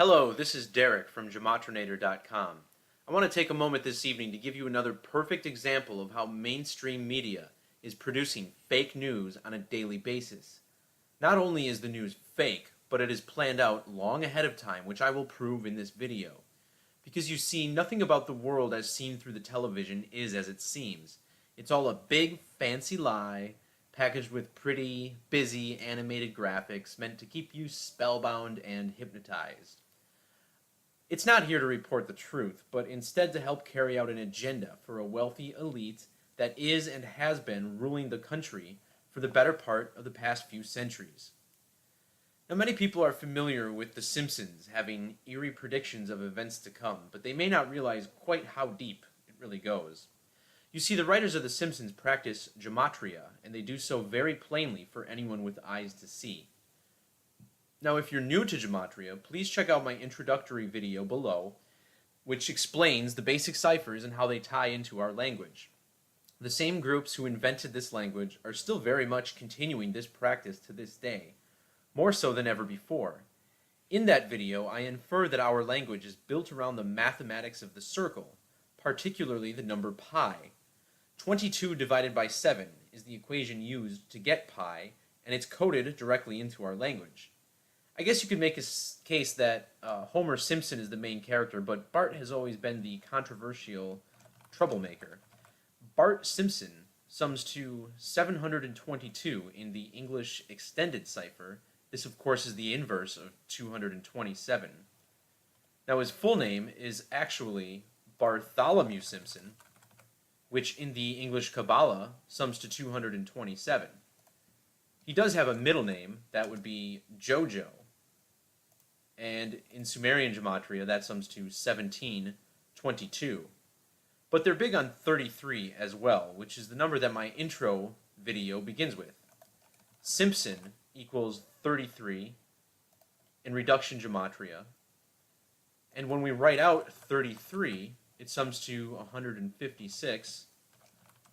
Hello, this is Derek from Gematrynator.com. I want to take a moment this evening to give you another perfect example of how mainstream media is producing fake news on a daily basis. Not only is the news fake, but it is planned out long ahead of time, which I will prove in this video. Because you see, nothing about the world as seen through the television is as it seems. It's all a big, fancy lie, packaged with pretty, busy, animated graphics meant to keep you spellbound and hypnotized. It's not here to report the truth, but instead to help carry out an agenda for a wealthy elite that is and has been ruling the country for the better part of the past few centuries. Now, many people are familiar with The Simpsons having eerie predictions of events to come, but they may not realize quite how deep it really goes. You see, the writers of The Simpsons practice gematria, and they do so very plainly for anyone with eyes to see. Now, if you're new to gematria, please check out my introductory video below, which explains the basic ciphers and how they tie into our language. The same groups who invented this language are still very much continuing this practice to this day, more so than ever before. In that video, I infer that our language is built around the mathematics of the circle, particularly the number pi. 22 divided by 7 is the equation used to get pi, and it's coded directly into our language. I guess you could make a case that Homer Simpson is the main character, but Bart has always been the controversial troublemaker. Bart Simpson sums to 722 in the English extended cipher. This, of course, is the inverse of 227. Now, his full name is actually Bartholomew Simpson, which in the English Kabbalah sums to 227. He does have a middle name, that would be Jojo. And in Sumerian gematria, that sums to 1722. But they're big on 33 as well, which is the number that my intro video begins with. Simpson equals 33 in reduction gematria. And when we write out 33, it sums to 156,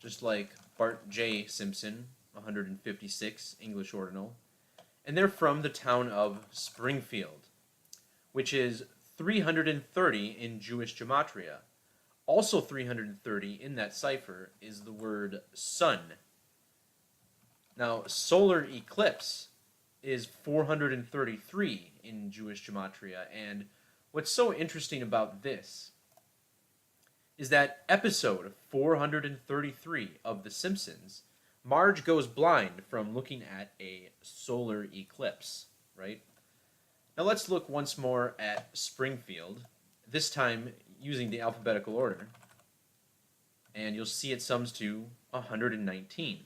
just like Bart J. Simpson, 156 English ordinal. And they're from the town of Springfield, which is 330 in Jewish gematria. Also 330 in that cipher is the word sun. Now, solar eclipse is 433 in Jewish gematria, and what's so interesting about this is that episode 433 of The Simpsons, Marge goes blind from looking at a solar eclipse, right? Now let's look once more at Springfield, this time using the alphabetical order, and you'll see it sums to 119.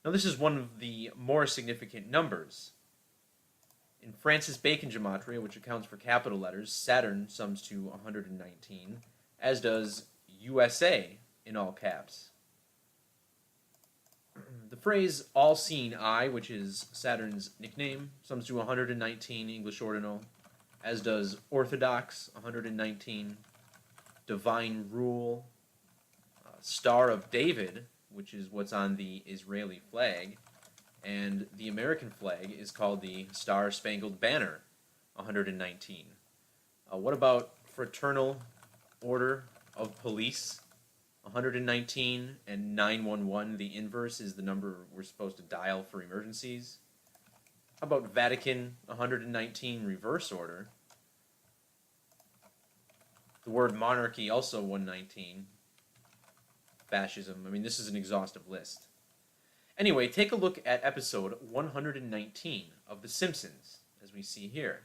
Now this is one of the more significant numbers. In Francis Bacon gematria, which accounts for capital letters, Saturn sums to 119, as does USA in all caps. The phrase all-seeing eye, which is Saturn's nickname, sums to 119 English ordinal, as does orthodox, 119, divine rule, Star of David, which is what's on the Israeli flag, and the American flag is called the Star-Spangled Banner, 119. What about Fraternal Order of Police, 119, and 911, the inverse, is the number we're supposed to dial for emergencies? How about Vatican, 119, reverse order? The word monarchy, also 119. Fascism. I mean, this is an exhaustive list. Anyway, take a look at episode 119 of The Simpsons, as we see here.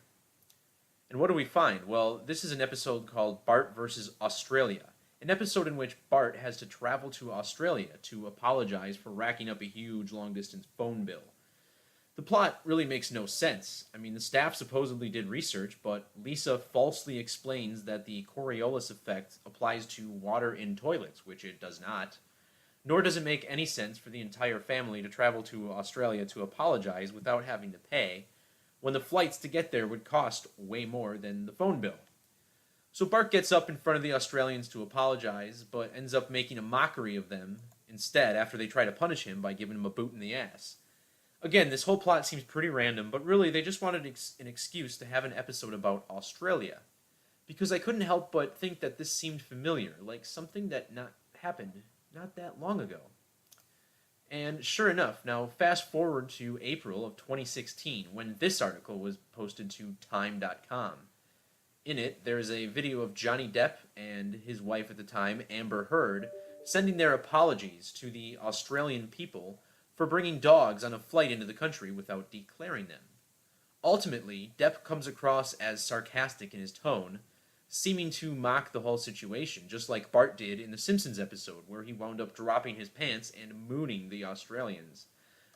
And what do we find? Well, this is an episode called Bart versus Australia, an episode in which Bart has to travel to Australia to apologize for racking up a huge long-distance phone bill. The plot really makes no sense. I mean, the staff supposedly did research, but Lisa falsely explains that the Coriolis effect applies to water in toilets, which it does not. Nor does it make any sense for the entire family to travel to Australia to apologize without having to pay, when the flights to get there would cost way more than the phone bill. So Bart gets up in front of the Australians to apologize, but ends up making a mockery of them instead after they try to punish him by giving him a boot in the ass. Again, this whole plot seems pretty random, but really they just wanted an excuse to have an episode about Australia. Because I couldn't help but think that this seemed familiar, like something that not happened not that long ago. And sure enough, now fast forward to April of 2016 when this article was posted to Time.com. In it, there's a video of Johnny Depp and his wife at the time, Amber Heard, sending their apologies to the Australian people for bringing dogs on a flight into the country without declaring them. Ultimately, Depp comes across as sarcastic in his tone, seeming to mock the whole situation, just like Bart did in the Simpsons episode, where he wound up dropping his pants and mooning the Australians.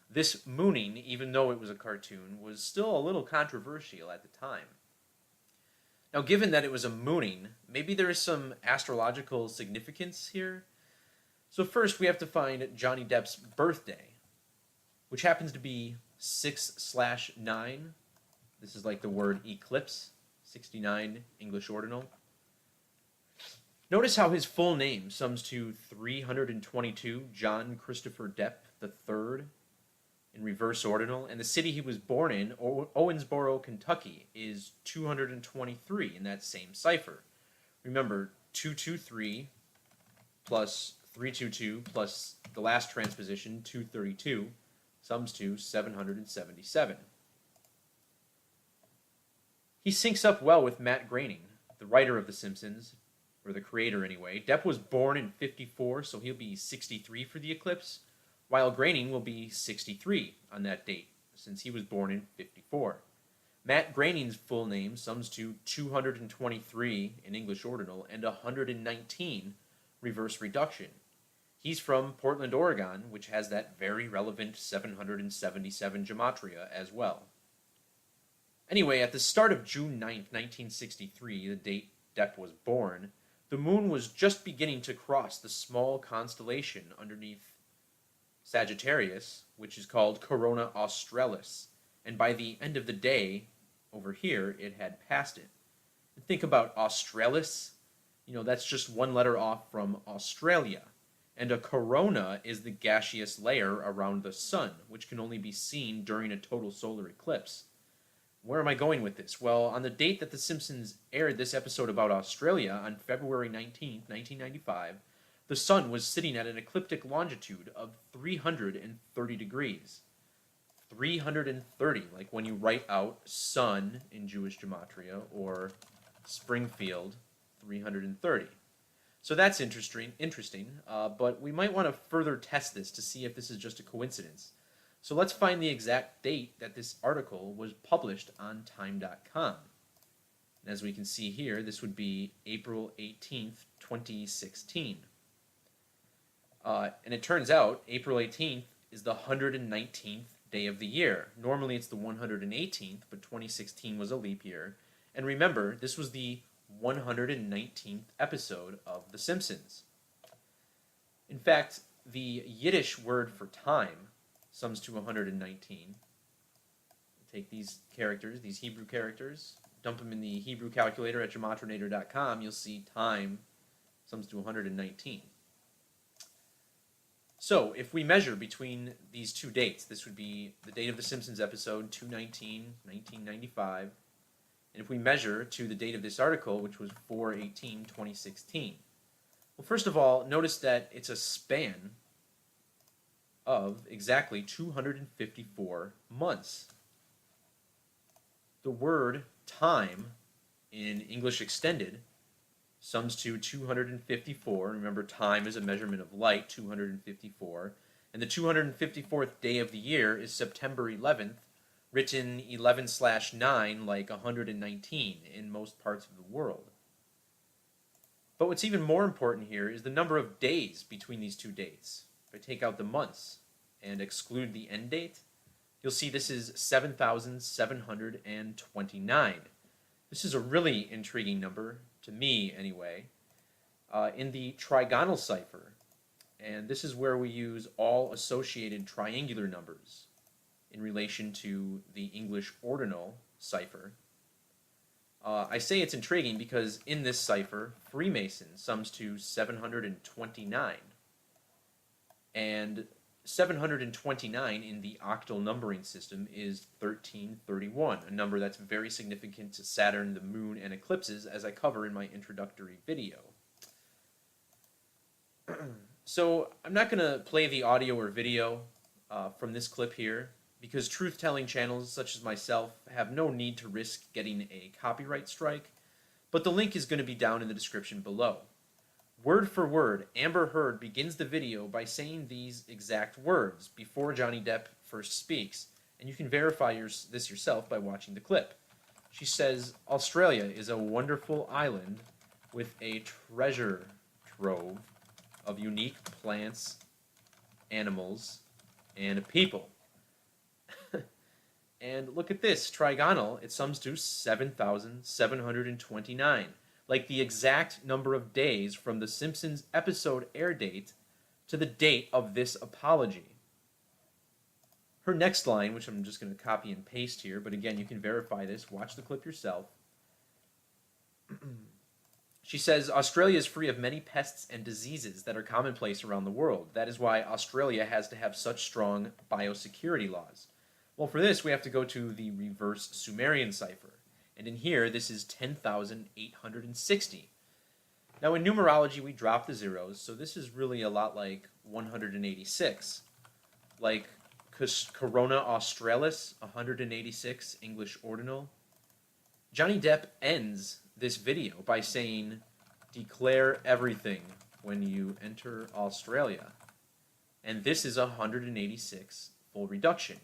This mooning, even though it was a cartoon, was still a little controversial at the time. Now, given that it was a mooning, maybe there is some astrological significance here. So first, we have to find Johnny Depp's birthday, which happens to be 6/9. This is like the word eclipse. 69 English ordinal. Notice how his full name sums to 322 John Christopher Depp III in reverse ordinal, and the city he was born in, Owensboro, Kentucky, is 223 in that same cipher. Remember, 223 plus 322 plus the last transposition, 232, sums to 777. He syncs up well with Matt Groening, the writer of The Simpsons, or the creator anyway. Depp was born in 54, so he'll be 63 for the eclipse, while Groening will be 63 on that date, since he was born in 54. Matt Groening's full name sums to 223 in English ordinal and 119 reverse reduction. He's from Portland, Oregon, which has that very relevant 777 gematria as well. Anyway, at the start of June 9th, 1963, the date Depp was born, the moon was just beginning to cross the small constellation underneath Sagittarius, which is called Corona Australis, and by the end of the day, over here, it had passed it. And think about Australis, that's just one letter off from Australia, and a corona is the gaseous layer around the sun, which can only be seen during a total solar eclipse. Where am I going with this? Well, on the date that The Simpsons aired this episode about Australia, on February 19th, 1995, the sun was sitting at an ecliptic longitude of 330 degrees. 330, like when you write out sun in Jewish gematria, or Springfield, 330. So that's interesting, but we might want to further test this to see if this is just a coincidence. So let's find the exact date that this article was published on Time.com. And as we can see here, this would be April 18th, 2016. And it turns out April 18th is the 119th day of the year. Normally it's the 118th, but 2016 was a leap year. And remember, this was the 119th episode of The Simpsons. In fact, the Yiddish word for time sums to 119. Take these characters, these Hebrew characters, dump them in the Hebrew calculator at gematronator.com, you'll see time sums to 119. So, if we measure between these two dates, this would be the date of the Simpsons episode, 2/19/1995, and if we measure to the date of this article, which was 4/18/2016. Well, first of all, notice that it's a span of exactly 254 months. The word time in English extended sums to 254. Remember, time is a measurement of light, 254. And the 254th day of the year is September 11th, written 11/9 like 119 in most parts of the world. But what's even more important here is the number of days between these two dates. If I take out the months and exclude the end date, you'll see this is 7,729. This is a really intriguing number, to me anyway, in the trigonal cipher. And this is where we use all associated triangular numbers in relation to the English ordinal cipher. I say it's intriguing because in this cipher, Freemason sums to 729. And 729 in the octal numbering system is 1331, a number that's very significant to Saturn, the moon, and eclipses, as I cover in my introductory video. So I'm not going to play the audio or video from this clip here, because truth-telling channels such as myself have no need to risk getting a copyright strike, but the link is going to be down in the description below. Word for word, Amber Heard begins the video by saying these exact words before Johnny Depp first speaks, and you can verify this yourself by watching the clip. She says, "Australia is a wonderful island with a treasure trove of unique plants, animals, and people." And look at this, trigonal, it sums to 7,729. Like the exact number of days from The Simpsons episode air date to the date of this apology. Her next line, which I'm just going to copy and paste here, but again, you can verify this, watch the clip yourself. She says, "Australia is free of many pests and diseases that are commonplace around the world. That is why Australia has to have such strong biosecurity laws." Well, for this, we have to go to the reverse Sumerian cipher. And in here, this is 10,860. Now, in numerology, we drop the zeros, so this is really a lot like 186. Like Corona Australis, 186, English ordinal. Johnny Depp ends this video by saying, "Declare everything when you enter Australia." And this is 186 full reduction.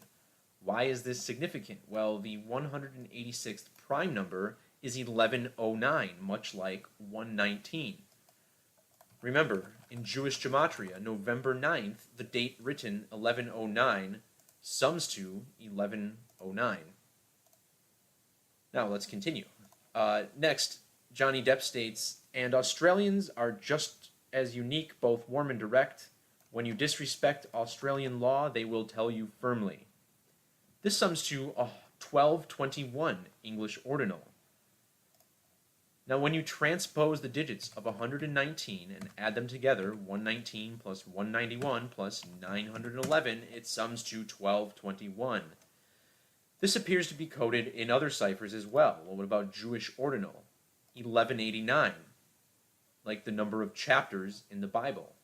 Why is this significant? Well, the 186th prime number is 1109, much like 119. Remember, in Jewish gematria, November 9th, the date written 1109 sums to 1109. Now, let's continue. Next, Johnny Depp states, "And Australians are just as unique, both warm and direct. When you disrespect Australian law, they will tell you firmly." This sums to 1221 English ordinal. Now, when you transpose the digits of 119 and add them together, 119 plus 191 plus 911, it sums to 1221. This appears to be coded in other ciphers as well. Well, what about Jewish ordinal? 1189, like the number of chapters in the Bible.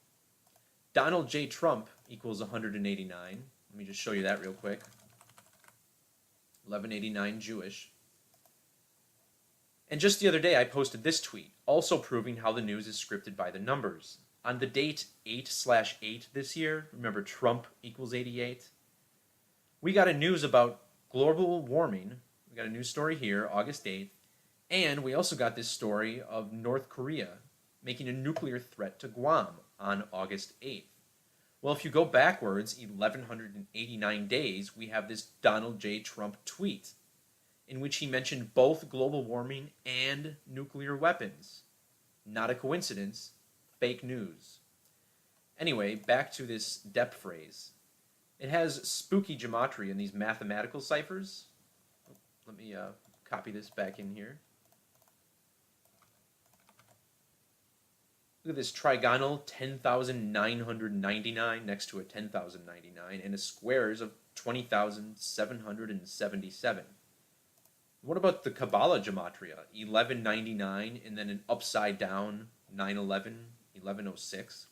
Donald J. Trump equals 189. Let me just show you that real quick. 1189 Jewish. And just the other day, I posted this tweet, also proving how the news is scripted by the numbers. On the date 8/8 this year, remember Trump equals 88, we got a news about global warming. We got a news story here, August 8th, and we also got this story of North Korea making a nuclear threat to Guam on August 8th. Well, if you go backwards 1,189 days, we have this Donald J. Trump tweet in which he mentioned both global warming and nuclear weapons. Not a coincidence, fake news. Anyway, back to this Depp phrase. It has spooky gematria in these mathematical ciphers. Let me copy this back in here. Look at this trigonal 10,999 next to a 10,099 and a squares of 20,777. What about the Kabbalah gematria? 1199 and then an upside down 911, 1106.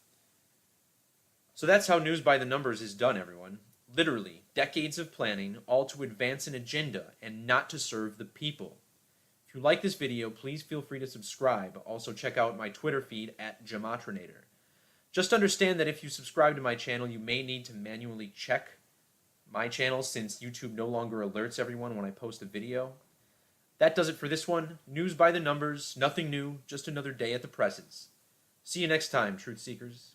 So that's how news by the numbers is done, everyone. Literally, decades of planning, all to advance an agenda and not to serve the people. If you like this video, please feel free to subscribe. Also, check out my Twitter feed at Gematrinator. Just understand that if you subscribe to my channel, you may need to manually check my channel since YouTube no longer alerts everyone when I post a video. That does it for this one. News by the numbers, nothing new, just another day at the presses. See you next time, Truth Seekers.